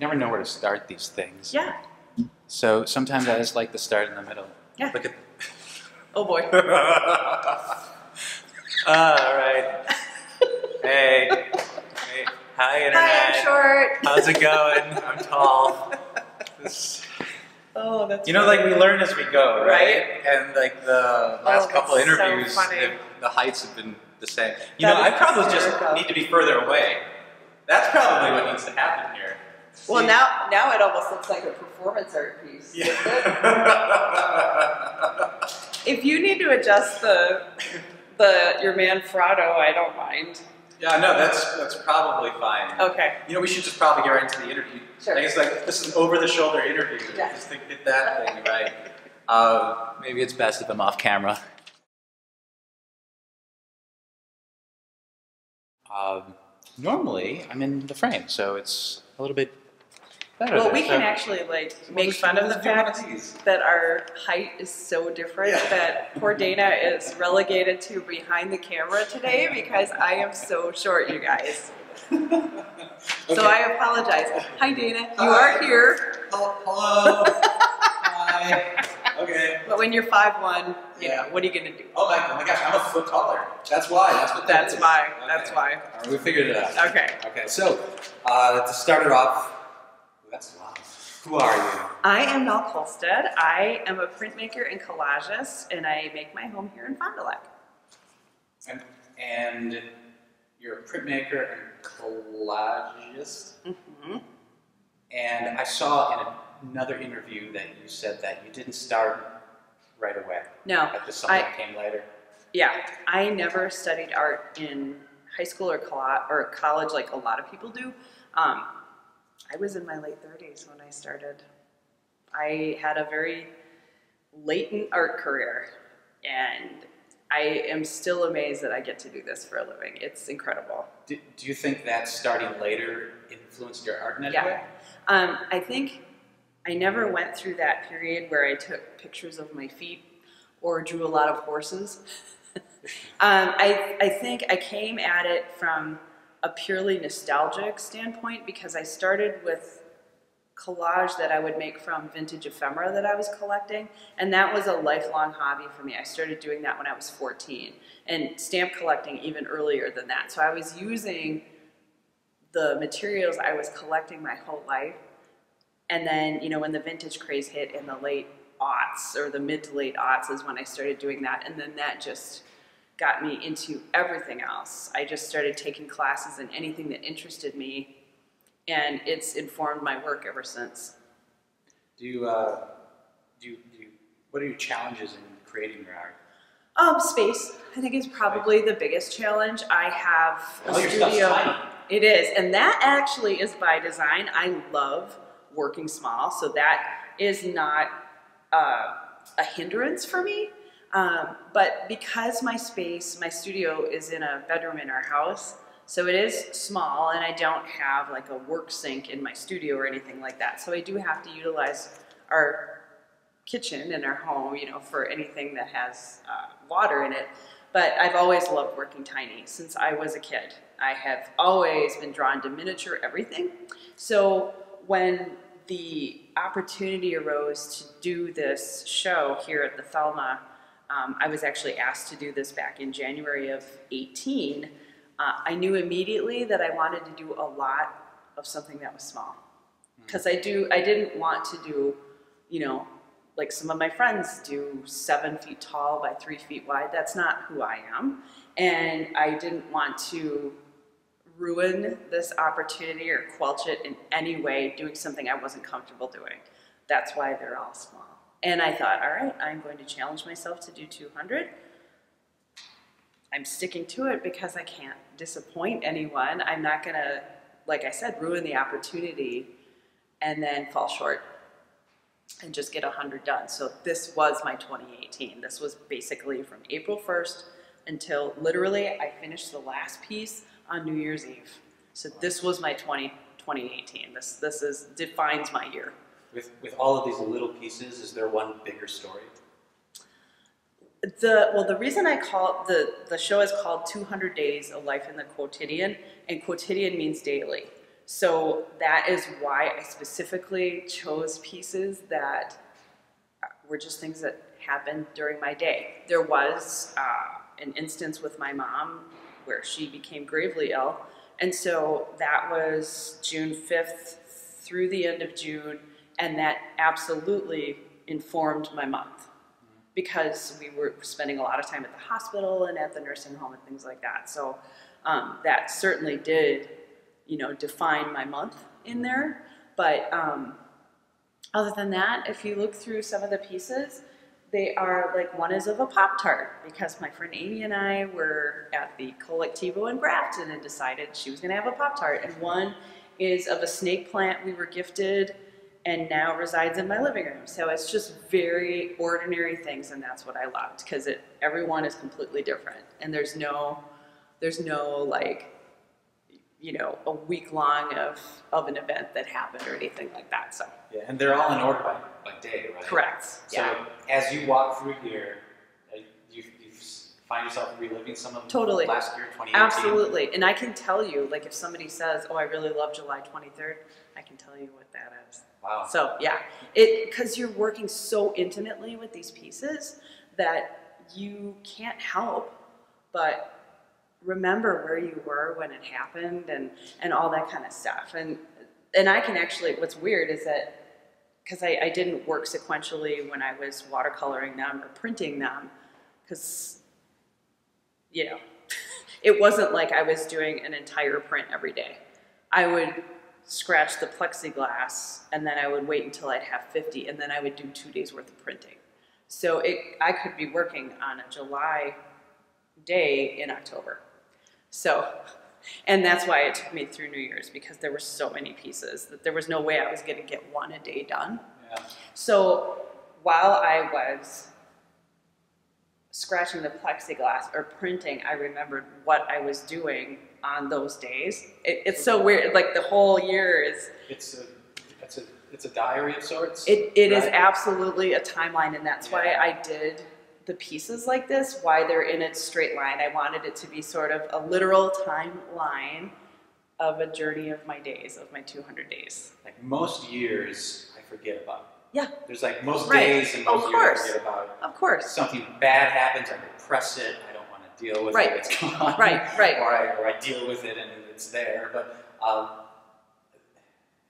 never know where to start these things. Yeah. So sometimes I just like to start in the middle. Yeah. Look at. Oh boy. All right. Hey. Hey. Hi, Internet. Hi, I'm short. How's it going? I'm tall. Oh, that's You know, like we learn as we go, right? Right. And like the last couple that's so interviews, funny. the heights have been the same. That I is probably hysterical. just need to be further away. That's probably what needs to happen here. Well, See? now it almost looks like a performance art piece. Yeah. If you need to adjust your Manfrotto, I don't mind. Yeah, no, that's probably fine. Okay. We should just probably get right into the interview. Sure. I guess like this is an over-the-shoulder interview. Yeah. Just to get that thing right. Maybe it's best if I'm off camera. Normally, I'm in the frame, so it's a little bit better. Well, there, we so- can actually make fun of the fact that our height is so different that poor Dana is relegated to behind the camera today because I am so short, you guys. Okay. So I apologize. Hi, Dana. You are here. Hello. Hi. Okay. But when you're 5'1", Yeah. what are you gonna do? Oh my gosh, I'm a foot taller. That's why. That's what that That's is. why. Okay. That's why. All right, we figured it out. Okay. Okay. So to start it off, that's loud. Who are you? I am Mel Kolstad. I am a printmaker and collagist, and I make my home here in Fond du Lac. And you're a printmaker and collagist. Mm-hmm. And I saw in another interview that you said that you didn't start right away. No. That this something that came later. Yeah, I never studied art in high school or college like a lot of people do. I was in my late 30s when I started. I had a very latent art career, and I am still amazed that I get to do this for a living. It's incredible. Do you think that starting later influenced your art in any Yeah. way? I think I never went through that period where I took pictures of my feet or drew a lot of horses. I think I came at it from a purely nostalgic standpoint because I started with collage that I would make from vintage ephemera that I was collecting, and that was a lifelong hobby for me. I started doing that when I was 14, and stamp collecting even earlier than that. So I was using the materials I was collecting my whole life, and then, when the vintage craze hit in the late aughts, or the mid to late aughts, is when I started doing that, and then that just got me into everything else. I just started taking classes in anything that interested me, and it's informed my work ever since. What are your challenges in creating your art? Space, I think, is probably the biggest challenge. I have a Your stuff's studio. tiny. It is, and that actually is by design. I love working small, so that is not a hindrance for me. But because my studio is in a bedroom in our house, so it is small, and I don't have like a work sink in my studio or anything like that. So I do have to utilize our kitchen in our home, for anything that has water in it. But I've always loved working tiny since I was a kid. I have always been drawn to miniature everything. So when the opportunity arose to do this show here at the Thelma, I was actually asked to do this back in January of 18. I knew immediately that I wanted to do a lot of something that was small. Because I didn't want to do, like some of my friends do 7 feet tall by 3 feet wide. That's not who I am. And I didn't want to ruin this opportunity or quelch it in any way doing something I wasn't comfortable doing. That's why they're all small. And I thought, all right, I'm going to challenge myself to do 200. I'm sticking to it because I can't disappoint anyone. I'm not going to, like I said, ruin the opportunity and then fall short and just get 100 done. So this was my 2018. This was basically from April 1st until literally I finished the last piece on New Year's Eve. So this was my 2018. This defines my year. With all of these little pieces, is there one bigger story? The reason I call the show is called 200 Days, A Life in the Quotidian, and quotidian means daily. So that is why I specifically chose pieces that were just things that happened during my day. There was an instance with my mom where she became gravely ill, and so that was June 5th through the end of June, and that absolutely informed my month because we were spending a lot of time at the hospital and at the nursing home and things like that. So that certainly did, define my month in there. But other than that, if you look through some of the pieces, they are like, one is of a Pop-Tart because my friend Amy and I were at the Collectivo in Grafton and decided she was going to have a Pop-Tart. And one is of a snake plant we were gifted and now resides in my living room. So it's just very ordinary things, and that's what I loved because everyone is completely different, and there's no like, a week long of an event that happened or anything like that. So yeah, and they're all in order by day, right? Correct. So as you walk through here, you find yourself reliving some of totally last year, 2018? Absolutely. And I can tell you, like, if somebody says, oh, I really love July 23rd, I can tell you what that is. Wow. So yeah, because you're working so intimately with these pieces that you can't help but remember where you were when it happened and all that kind of stuff. And I can actually, what's weird is that, because I didn't work sequentially when I was watercoloring them or printing them, because, it wasn't like I was doing an entire print every day. I would scratch the plexiglass, and then I would wait until I'd have 50, and then I would do 2 days worth of printing. So I could be working on a July day in October. So, and that's why it took me through New Year's, because there were so many pieces that there was no way I was going to get one a day done. Yeah. So while I was scratching the plexiglass or printing, I remembered what I was doing on those days. It's so weird. Like, the whole year is... It's a diary of sorts? It is absolutely a timeline, and that's why I did the pieces like this, why they're in a straight line. I wanted it to be sort of a literal timeline of a journey of my days, of my 200 days. Like, most years, I forget about. Yeah. There's like most days and most years I forget about. Of course. Something bad happens, I repress it, I don't want to deal with it, it's gone. Right. Or I deal with it and it's there. But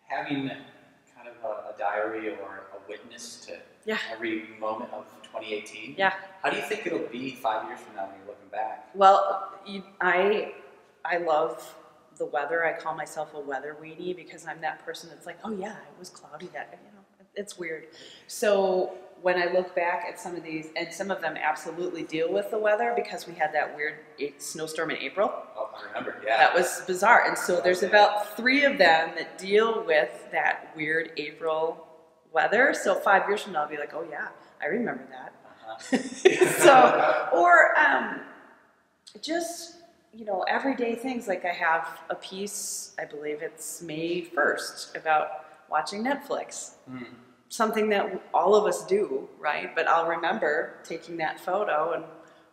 having kind of a diary or a witness to every moment of 2018, how do you think it'll be 5 years from now when you're looking back? Well, I love the weather. I call myself a weather weenie because I'm that person that's like, oh yeah, it was cloudy that, it's weird. So when I look back at some of these, and some of them absolutely deal with the weather because we had that weird snowstorm in April. Oh, I remember, yeah. That was bizarre. And so there's about 3 of them that deal with that weird April weather. So 5 years from now, I'll be like, oh yeah, I remember that. So, or just, everyday things. Like, I have a piece, I believe it's May 1st, about watching Netflix. Something that all of us do, right? But I'll remember taking that photo and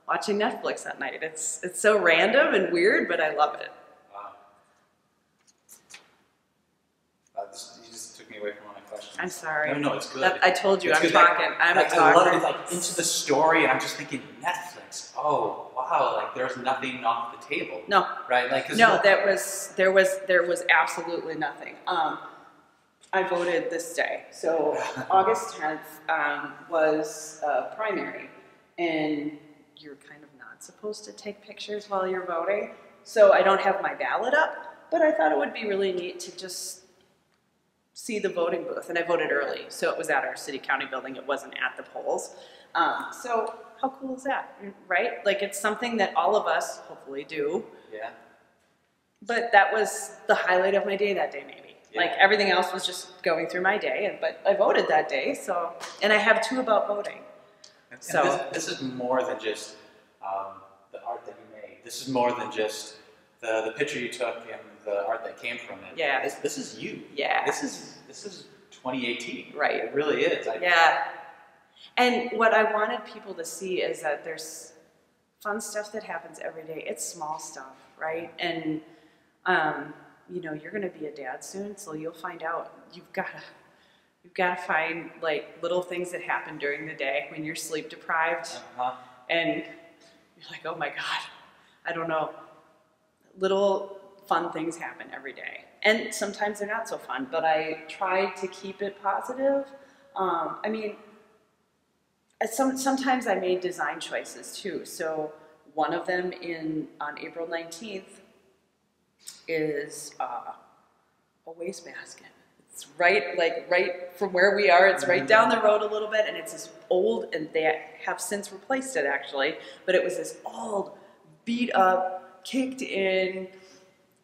watching Netflix that night. It's so random and weird, but I love it. Wow. You just took me away from one of my questions. I'm sorry. No, it's good. I told you, it's I'm talking. I love it, like, into the story, and I'm just thinking, Netflix, oh, wow, like, there's nothing off the table. No. Right? Like, no, there was absolutely nothing. I voted this day. So August 10th was primary, and you're kind of not supposed to take pictures while you're voting. So I don't have my ballot up, but I thought it would be really neat to just see the voting booth. And I voted early, so it was at our city-county building. It wasn't at the polls. So how cool is that, right? Like, it's something that all of us hopefully do. Yeah. But that was the highlight of my day that day, maybe. Yeah. Like, everything else was just going through my day, but I voted that day, so, and I have 2 about voting. And so this is more than just the art that you made. This is more than just the picture you took and the art that came from it. Yeah. This is you. Yeah. This is 2018. Right. It really is. Yeah. And what I wanted people to see is that there's fun stuff that happens every day. It's small stuff, right? And you know, you're going to be a dad soon, so you'll find out. You've got to find like little things that happen during the day when you're sleep deprived, and you're like, oh my God, I don't know. Little fun things happen every day, and sometimes they're not so fun. But I try to keep it positive. I mean, sometimes I made design choices too. So one of them on April 19th is a wastebasket. It's right from where we are. It's right down the road a little bit, and it's this old, and they have since replaced it actually, but it was this old, beat up, kicked in,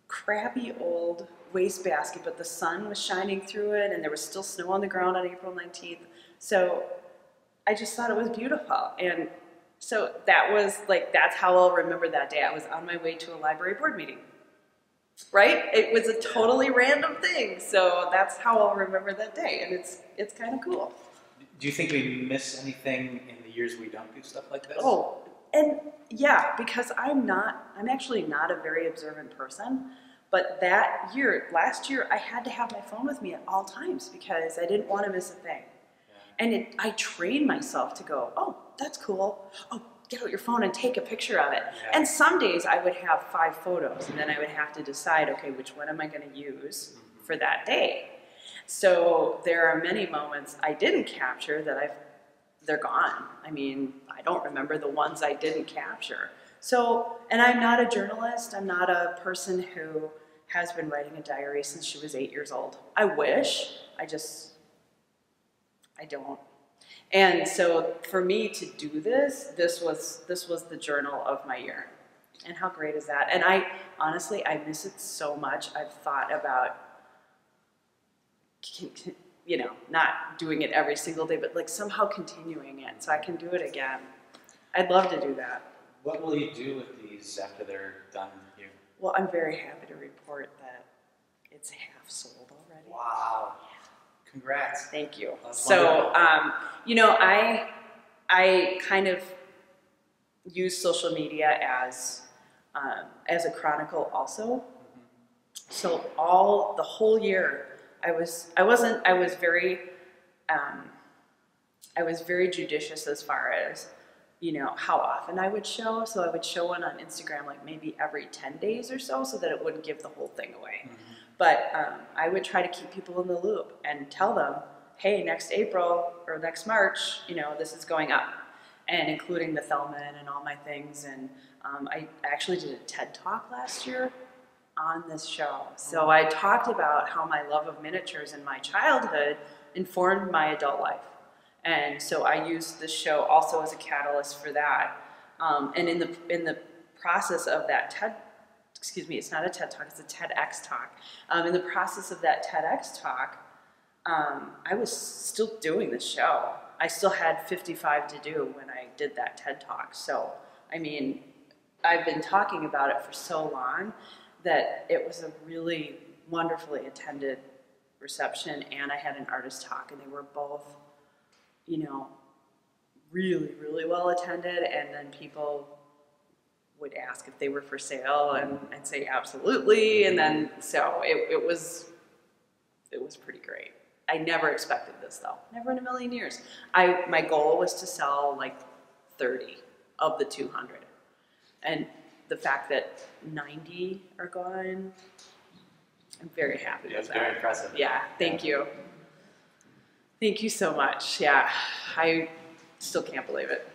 crappy old wastebasket, but the sun was shining through it, and there was still snow on the ground on April 19th. So I just thought it was beautiful. And so that was like, that's how I'll remember that day. I was on my way to a library board meeting. Right? It was a totally random thing. So that's how I'll remember that day. And it's kind of cool. Do you think we miss anything in the years we don't do stuff like this? Oh, and yeah, because I'm actually not a very observant person. But last year, I had to have my phone with me at all times because I didn't want to miss a thing. Yeah. And I trained myself to go, oh, that's cool. Oh, get out your phone and take a picture of it. Yeah. And some days I would have 5 photos, and then I would have to decide, okay, which one am I going to use for that day? So there are many moments I didn't capture that they're gone. I mean, I don't remember the ones I didn't capture. So, and I'm not a journalist. I'm not a person who has been writing a diary since she was 8 years old. I wish. I don't. And so for me to do this was the journal of my year. And how great is that? And I miss it so much. I've thought about, you know, not doing it every single day, but like somehow continuing it so I can do it again. I'd love to do that. What will you do with these after they're done here? Well, I'm very happy to report that it's half sold already. Wow. Congrats. Thank you. That's so, you know, I kind of use social media as a chronicle also. Mm-hmm. So the whole year, I was very judicious as far as, you know, how often I would show. So I would show one on Instagram like maybe every 10 days or so that it wouldn't give the whole thing away. Mm-hmm. But I would try to keep people in the loop and tell them, hey, next April or next March, you know, this is going up. And including the Thelman and all my things. And I actually did a TED Talk last year on this show. So I talked about how my love of miniatures in my childhood informed my adult life. And so I used this show also as a catalyst for that. And in the process of that it's not a TED Talk, it's a TEDx Talk. In the process of that TEDx Talk, I was still doing the show. I still had 55 to do when I did that TED Talk. So, I mean, I've been talking about it for so long that it was a really wonderfully attended reception, and I had an artist talk, and they were both, you know, really, really well attended, and then people would ask if they were for sale, and I'd say absolutely, and then so it was pretty great. I never expected this though, never in a million years. My goal was to sell like 30 of the 200, and the fact that 90 are gone, I'm very happy with that. Very impressive. Yeah, thank you. Thank you so much. Yeah, I still can't believe it.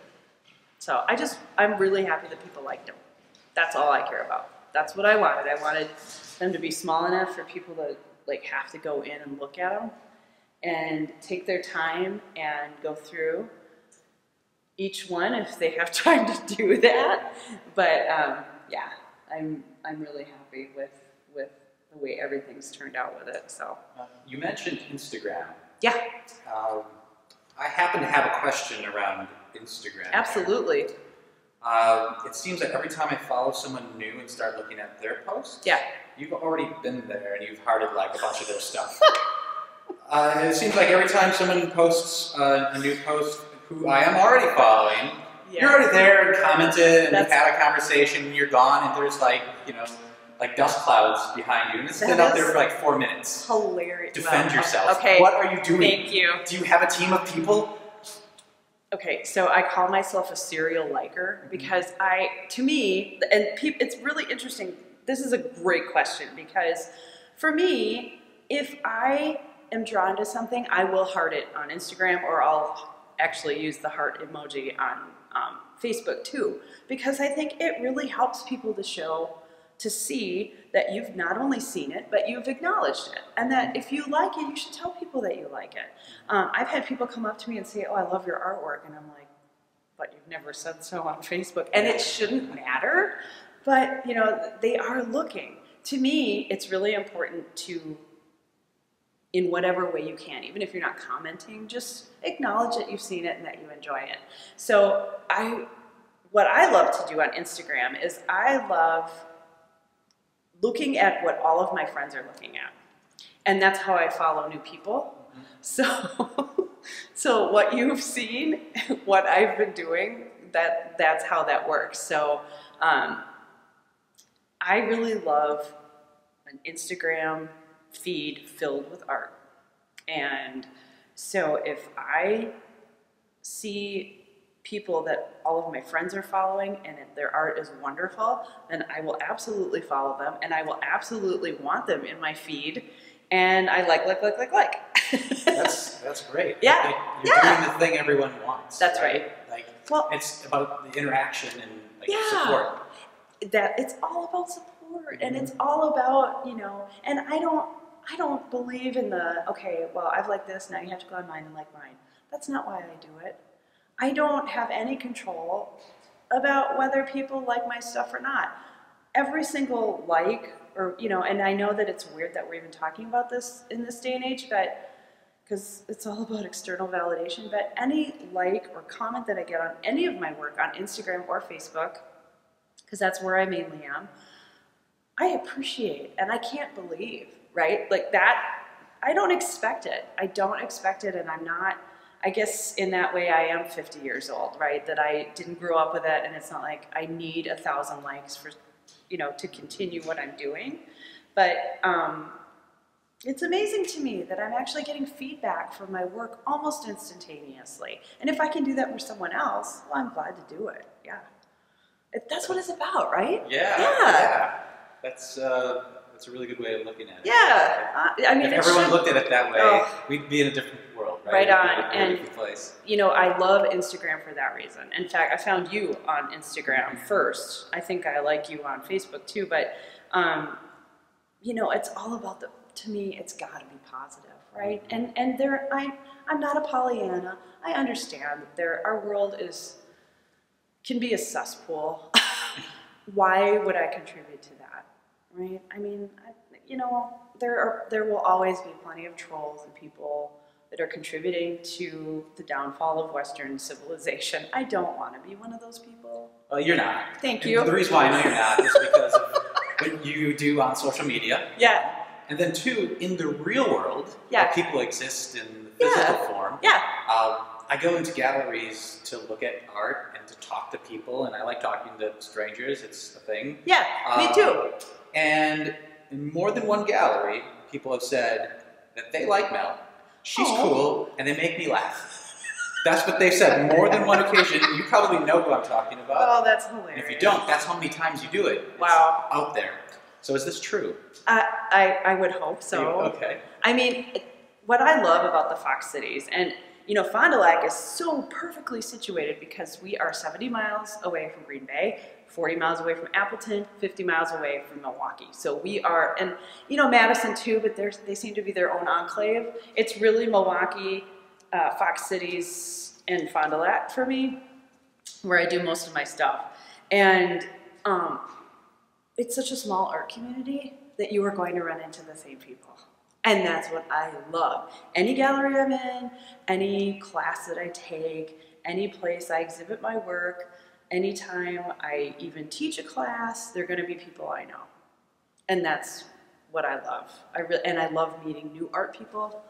So I'm really happy that people liked them. That's all I care about. That's what I wanted. I wanted them to be small enough for people to like have to go in and look at them and take their time and go through each one if they have time to do that. But yeah, I'm really happy with the way everything's turned out with it. So you mentioned Instagram. Yeah. I happen to have a question around Instagram. Absolutely. It seems that every time I follow someone new and start looking at their posts, yeah, you've already been there and you've hearted like a bunch of their stuff. It seems like every time someone posts a new post who I am already following, yeah, you're already there and commented and we've had a conversation and you're gone and there's like, you know, like dust clouds behind you and just stand out there for like 4 minutes. Hilarious. Defend yourself. Okay. What are you doing? Thank you. Do you have a team of people? Okay, so I call myself a serial liker because to me, and it's really interesting. This is a great question because for me, if I am drawn to something, I will heart it on Instagram, or I'll actually use the heart emoji on Facebook too, because I think it really helps people to see that you've not only seen it, but you've acknowledged it. And that if you like it, you should tell people that you like it. I've had people come up to me and say, oh, I love your artwork. And I'm like, but you've never said so on Facebook. And it shouldn't matter, but you know, they are looking. To me, it's really important to, in whatever way you can, even if you're not commenting, just acknowledge that you've seen it and that you enjoy it. So what I love to do on Instagram is I love looking at what all of my friends are looking at. And that's how I follow new people. So what you've seen, what I've been doing, that's how that works. So I really love an Instagram feed filled with art. And so if I see people that all of my friends are following and if their art is wonderful, then I will absolutely follow them and I will absolutely want them in my feed. And I like. That's great. Yeah. You're doing the thing everyone wants. That's right. Like, well, it's about the interaction and like support. That it's all about support, and it's all about, you know, and I don't believe in the, okay, well, I've liked this, now you have to go on mine and like mine. That's not why I do it. I don't have any control about whether people like my stuff or not. Every single like, or, you know, and I know that it's weird that we're even talking about this in this day and age, but because it's all about external validation, but any like or comment that I get on any of my work on Instagram or Facebook, because that's where I mainly am, I appreciate and I can't believe, right? Like that, I don't expect it. I don't expect it, and I'm not, I guess in that way I am 50 years old, right? That I didn't grow up with it, and it's not like I need 1,000 likes for, you know, to continue what I'm doing. But it's amazing to me that I'm actually getting feedback from my work almost instantaneously. And if I can do that for someone else, well, I'm glad to do it. Yeah. That's what it's about, right? Yeah. That's a really good way of looking at it. Yeah. I mean, if everyone looked at it that way, we'd be in a different world, right? Right on. And place. You know, I love Instagram for that reason. In fact, I found you on Instagram first. I think I like you on Facebook too, but you know, it's all about to me, it's got to be positive, right? And I'm not a Pollyanna. I understand that our world can be a cesspool. Why would I contribute to that, right? I mean, you know, there will always be plenty of trolls and people that are contributing to the downfall of Western civilization. I don't want to be one of those people. Well, you're not. Thank you. And the reason why I know you're not is because of what you do on social media. Yeah. And then two, in the real world, yeah, where people exist in the physical form. Yeah. I go into galleries to look at art and to talk to people, and I like talking to strangers. It's a thing. Yeah, me too. And in more than one gallery, people have said that they like Mel. She's cool, and they make me laugh. That's what they've said more than one occasion. You probably know who I'm talking about. Oh, that's hilarious. And if you don't, that's how many times you do it. Wow. It's out there. So is this true? I would hope so. Okay. I mean, what I love about the Fox Cities, and you know, Fond du Lac is so perfectly situated because we are 70 miles away from Green Bay, 40 miles away from Appleton, 50 miles away from Milwaukee. So we are, and you know, Madison too, but they seem to be their own enclave. It's really Milwaukee, Fox Cities, and Fond du Lac for me, where I do most of my stuff. And it's such a small art community that you are going to run into the same people. And that's what I love. Any gallery I'm in, any class that I take, any place I exhibit my work, anytime I even teach a class, there are going to be people I know. And that's what I love. I love meeting new art people,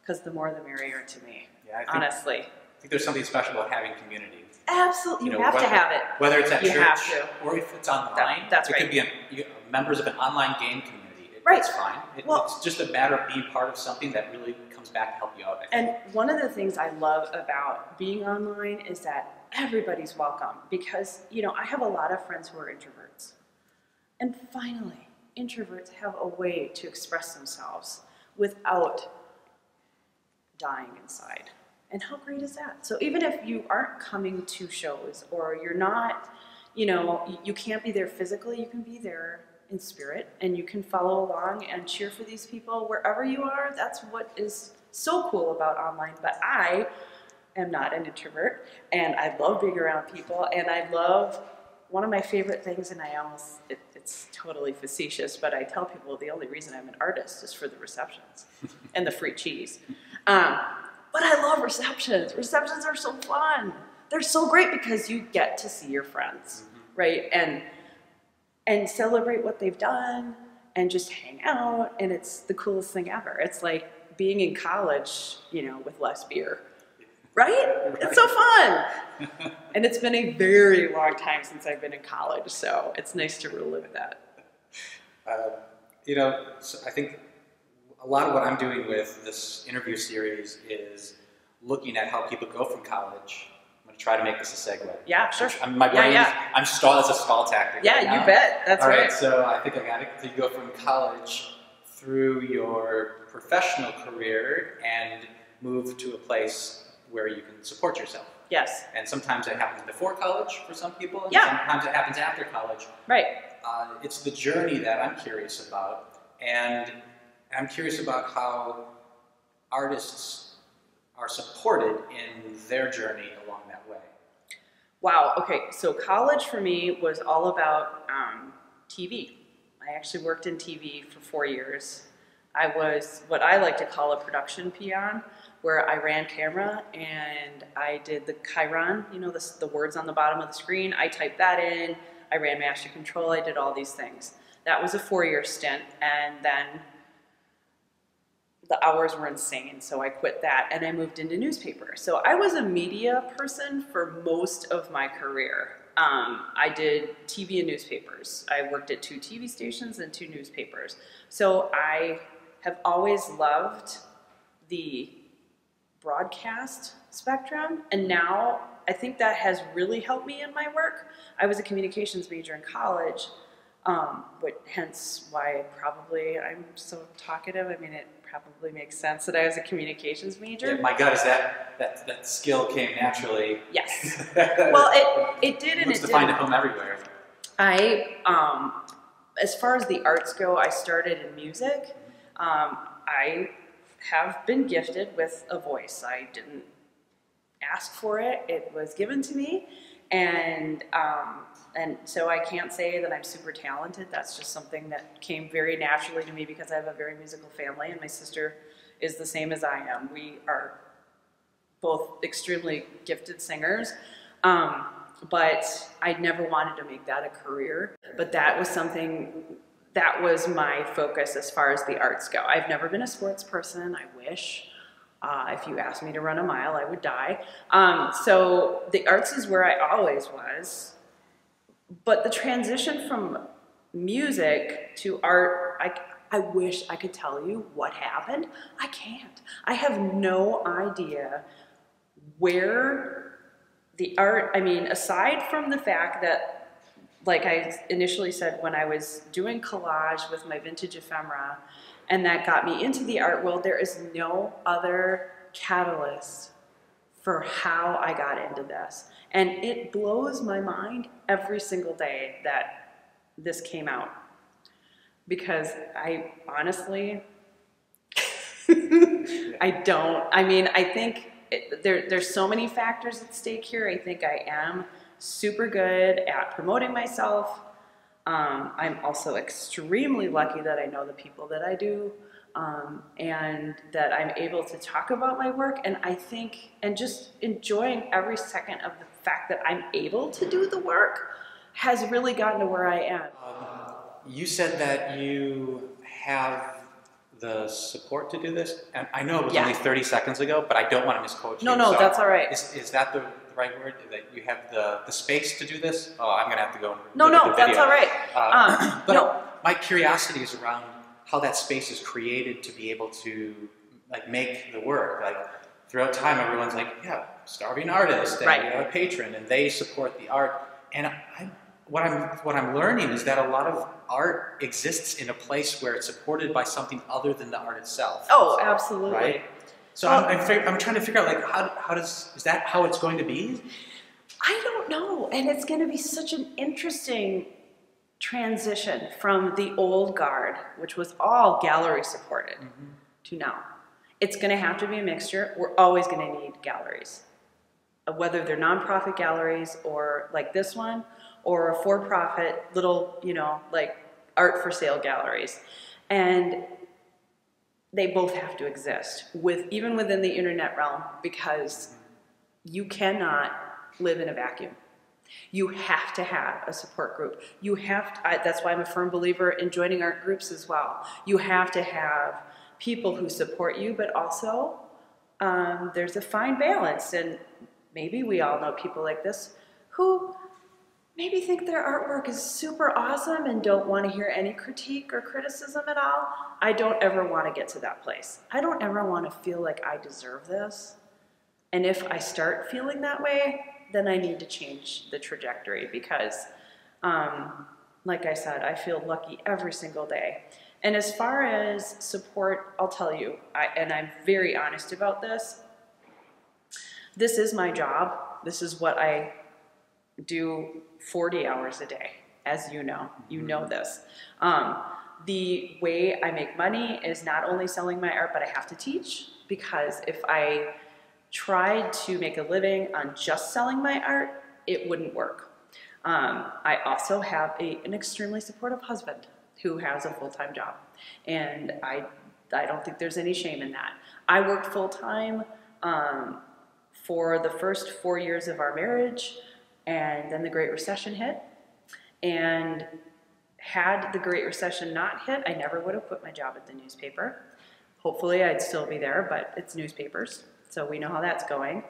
because the more the merrier to me, honestly. I think there's something special about having community. Absolutely. You have to have it. Whether it's at church or if it's online. That's it right. could be a members of an online game community. Right. It's fine. It's just a matter of being part of something that really comes back to help you out. And one of the things I love about being online is that everybody's welcome, because, you know, I have a lot of friends who are introverts. And finally, introverts have a way to express themselves without dying inside. And how great is that? So even if you aren't coming to shows, or you're not, you know, you can't be there physically, you can be there in spirit, and you can follow along and cheer for these people wherever you are. That's what is so cool about online. But I am not an introvert, and I love being around people, and I love, one of my favorite things, and it's totally facetious, but I tell people the only reason I'm an artist is for the receptions and the free cheese. But I love receptions. Receptions are so fun. They're so great because you get to see your friends, right? And celebrate what they've done and just hang out, and it's the coolest thing ever. It's like being in college, you know, with less beer, right? It's so fun. And it's been a very long time since I've been in college, so it's nice to relive that. You know, so I think a lot of what I'm doing with this interview series is looking at how people go from college. I'm going to try to make this a segue. Yeah, sure. My brain I'm stalled as a stall tactic. Yeah, right you bet. That's All right. So I think I got it. So you go from college through your professional career and move to a place where you can support yourself. Yes. And sometimes it happens before college for some people, and Yeah. sometimes it happens after college. Right. It's the journey that I'm curious about, and I'm curious about how artists are supported in their journey along that way. Wow. Okay. So college for me was all about TV. I actually worked in TV for 4 years. I was what I like to call a production peon, where I ran camera and I did the chyron, you know, the words on the bottom of the screen. I typed that in. I ran master control. I did all these things. That was a 4-year stint, and then the hours were insane, so I quit that and I moved into newspaper. So I was a media person for most of my career. I did TV and newspapers. I worked at 2 TV stations and 2 newspapers. So I have always loved the broadcast spectrum, and now I think that has really helped me in my work. I was a communications major in college, hence why I'm so talkative. I mean, it probably makes sense that I was a communications major. Yeah, my gut is that skill came naturally. Yes. Well, it did, and it didn't. Find a home everywhere. As far as the arts go, I started in music. I have been gifted with a voice. I didn't ask for it. It was given to me. And so I can't say that I'm super talented. That's just something that came very naturally to me because I have a very musical family, and my sister is the same as I am. We are both extremely gifted singers, but I never wanted to make that a career. But that was something that was my focus as far as the arts go. I've never been a sports person. I wish. If you asked me to run a mile, I would die. So the arts is where I always was. But the transition from music to art, I wish I could tell you what happened. I can't. I have no idea where the art, I mean, aside from the fact that, like I initially said, when I was doing collage with my vintage ephemera, and that got me into the art world, there is no other catalyst for how I got into this. And it blows my mind every single day that this came out. Because I honestly, I think there's so many factors at stake here. I think I am super good at promoting myself. I'm also extremely lucky that I know the people that I do, and that I'm able to talk about my work. And I think, and just enjoying every second of the fact that I'm able to do the work has really gotten to where I am. You said that you have the support to do this, and I know it was only 30 seconds ago, but I don't want to misquote you. No, so that's all right. Is that the right word? That you have the space to do this? Oh, I'm going to have to go and No, look at the that's video. all right. my curiosity is around how that space is created to be able to like make the work. Like throughout time, everyone's like, yeah, starving artist, and we have a patron, and they support the art. And what I'm learning is that a lot of art exists in a place where it's supported by something other than the art itself. Oh, absolutely. Right? So I'm trying to figure out, like, is that how it's going to be? I don't know, and it's going to be such an interesting transition from the old guard, which was all gallery supported, to now. It's going to have to be a mixture. We're always going to need galleries, whether they're nonprofit galleries or like this one, or a for-profit little, you know, like art for sale galleries. And they both have to exist, even within the internet realm, because you cannot live in a vacuum. You have to have a support group. You have to, that's why I'm a firm believer in joining art groups as well. You have to have people who support you, but also there's a fine balance. And maybe we all know people like this who maybe think their artwork is super awesome and don't want to hear any critique or criticism at all. I don't ever want to get to that place. I don't ever want to feel like I deserve this. And if I start feeling that way, then I need to change the trajectory because, like I said, I feel lucky every single day. And as far as support, I'll tell you, and I'm very honest about this, this is my job. This is what I do 40 hours a day, as you know this. The way I make money is not only selling my art, but I have to teach, because if I tried to make a living on just selling my art, it wouldn't work. I also have an extremely supportive husband who has a full-time job, and I don't think there's any shame in that. I worked full-time for the first 4 years of our marriage, and then the Great Recession hit, and had the Great Recession not hit, I never would have quit my job at the newspaper. Hopefully I'd still be there, but it's newspapers, so we know how that's going.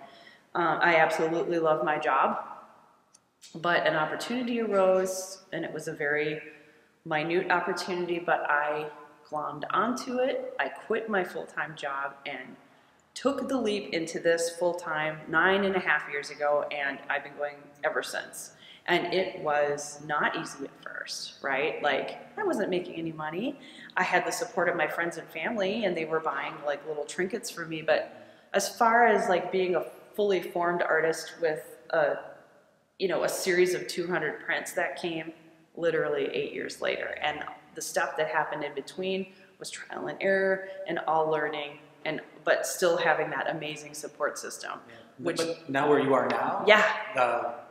I absolutely love my job, but an opportunity arose, and it was a very minute opportunity, but I glommed onto it. I quit my full-time job and took the leap into this full-time 9.5 years ago, and I've been going ever since. And it was not easy at first, right? Like, I wasn't making any money. I had the support of my friends and family, and they were buying like little trinkets for me. But as far as like being a fully formed artist with a series of 200 prints, that came literally 8 years later. And the stuff that happened in between was trial and error and all learning, but still having that amazing support system. Yeah. But now where you are now,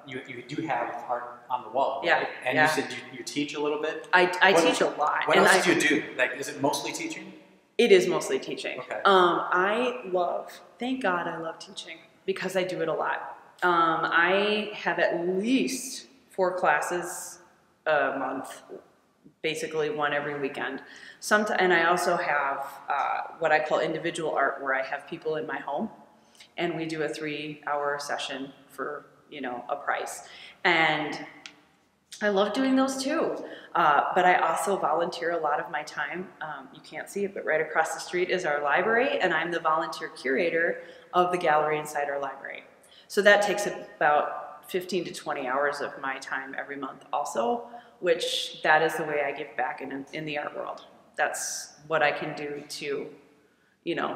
you do have art on the wall, right? Yeah. And you said you teach a little bit? I teach a lot. What else do you do? Like, is it mostly teaching? It is mostly teaching. Okay. Thank God I love teaching, because I do it a lot. I have at least 4 classes a month, basically one every weekend. And I also have what I call individual art, where I have people in my home, and we do a 3-hour session for a price. And I love doing those too. But I also volunteer a lot of my time. You can't see it, but right across the street is our library, and I'm the volunteer curator of the gallery inside our library. So that takes about 15 to 20 hours of my time every month also, which that is the way I give back in the art world. That's what I can do to,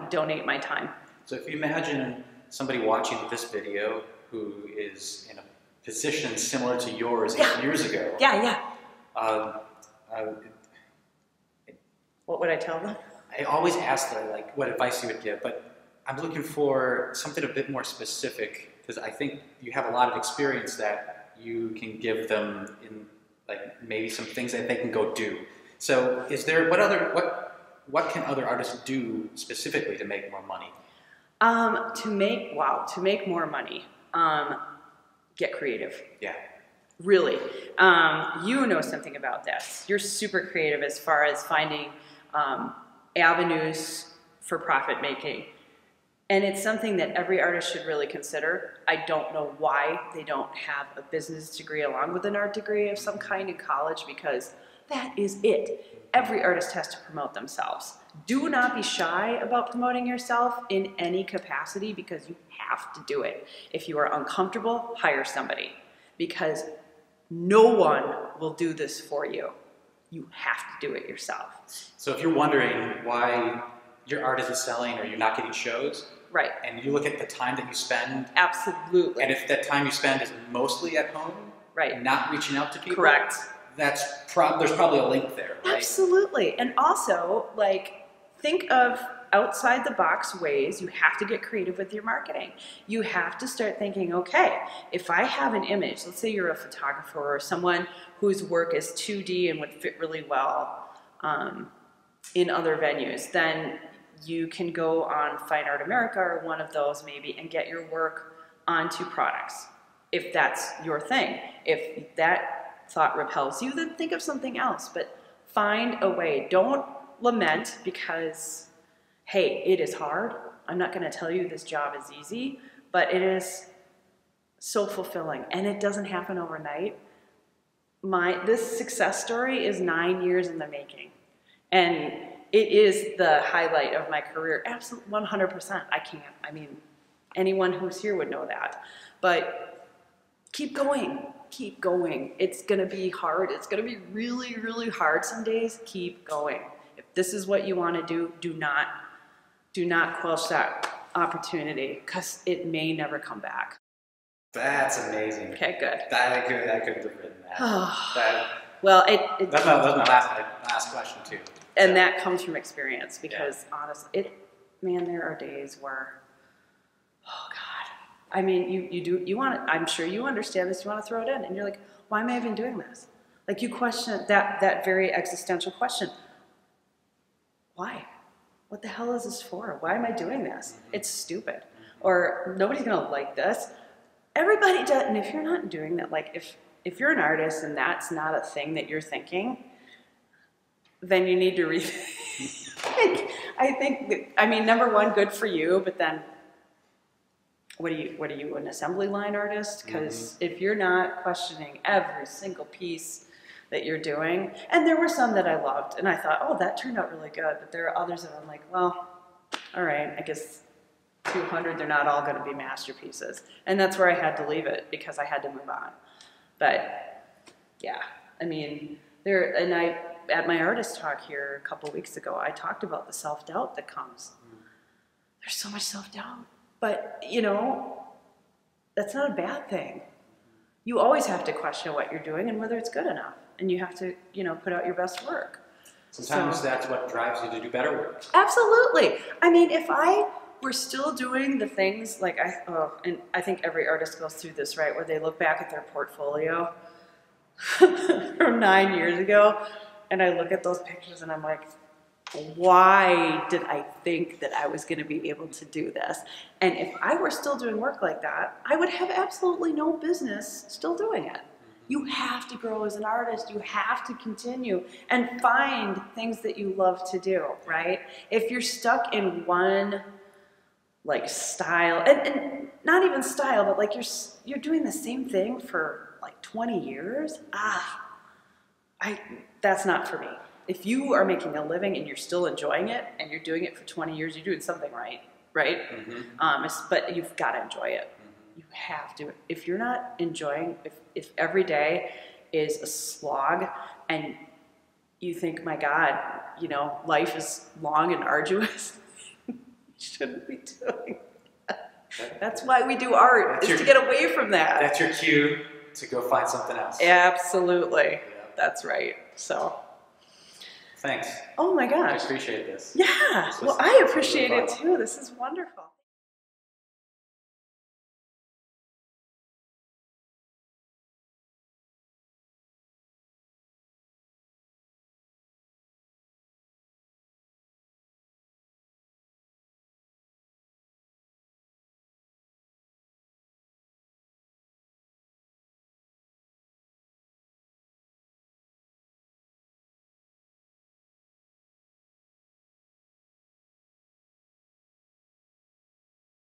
donate my time. So if you imagine somebody watching this video who is in a position similar to yours 8 years ago. What would I tell them? I always ask them, like, what advice you would give, but I'm looking for something a bit more specific, because I think you have a lot of experience that you can give them in, like, maybe some things that they can go do. So is there, what can other artists do specifically to make more money? To make more money, get creative. Yeah. Really. You know something about this. You're super creative as far as finding avenues for profit making. And it's something that every artist should really consider. I don't know why they don't have a business degree along with an art degree of some kind in college, because that is it. Every artist has to promote themselves. Do not be shy about promoting yourself in any capacity, because you have to do it. If you are uncomfortable, hire somebody, because no one will do this for you. You have to do it yourself. So if you're wondering why your art isn't selling or you're not getting shows, right, and you look at the time that you spend, absolutely, and if that time you spend is mostly at home, right, not reaching out to people, correct, there's probably a link there, right? Absolutely. And also, like, think of outside the box ways. You have to get creative with your marketing. You have to start thinking, okay, if I have an image, let's say you're a photographer or someone whose work is 2D and would fit really well in other venues, then you can go on Fine Art America or one of those maybe and get your work onto products, if that's your thing. If that thought repels you, then think of something else, but find a way. Don't lament because, hey, it is hard. I'm not going to tell you this job is easy, but it is so fulfilling, and it doesn't happen overnight. This success story is 9 years in the making, and it is the highlight of my career. Absolutely, 100%. I mean, anyone who's here would know that. But keep going. Keep going. It's going to be hard. It's going to be really, really hard some days. Keep going. If this is what you want to do, do not quench that opportunity, because it may never come back. That's amazing. Okay, good. I couldn't have written that. Well, that's my last question too. And that comes from experience, because honestly, there are days where, oh God, I mean, you want, I'm sure you understand this, you want to throw it in, and you're like, why am I even doing this? Like, you question that very existential question. Why? What the hell is this for? Why am I doing this? It's stupid. Or nobody's gonna like this. Everybody does, and if you're not doing that, like if you're an artist and that's not a thing that you're thinking, then you need to rethink. I think, number one, good for you, but then what are you, an assembly line artist? Because if you're not questioning every single piece that you're doing, and there were some that I loved, and I thought, oh, that turned out really good, but there are others that I'm like, well, all right, I guess 200, they're not all gonna be masterpieces. And that's where I had to leave it, because I had to move on. But yeah, I mean, at my artist talk here a couple weeks ago, I talked about the self-doubt that comes. There's so much self-doubt, but that's not a bad thing. You always have to question what you're doing and whether it's good enough, and you have to, put out your best work. Sometimes that's what drives you to do better work. Absolutely. I mean, if I were still doing the things like and I think every artist goes through this, right, where they look back at their portfolio from 9 years ago, and I look at those pictures and I'm like, why did I think that I was going to be able to do this? And if I were still doing work like that, I would have absolutely no business still doing it. You have to grow as an artist. You have to continue and find things that you love to do, right? If you're stuck in one style, and not even style, but like you're doing the same thing for like 20 years, that's not for me. If you are making a living and you're still enjoying it and you're doing it for 20 years, you're doing something right? But you've got to enjoy it. You have to. If you're not enjoying, if every day is a slog and you think, my God, life is long and arduous, you shouldn't be doing that. That's why we do art, to get away from that. That's your cue to go find something else. Absolutely. Yeah. That's right. So. Thanks. Oh my gosh. I appreciate this. Yeah. Well, I appreciate it too. This is wonderful.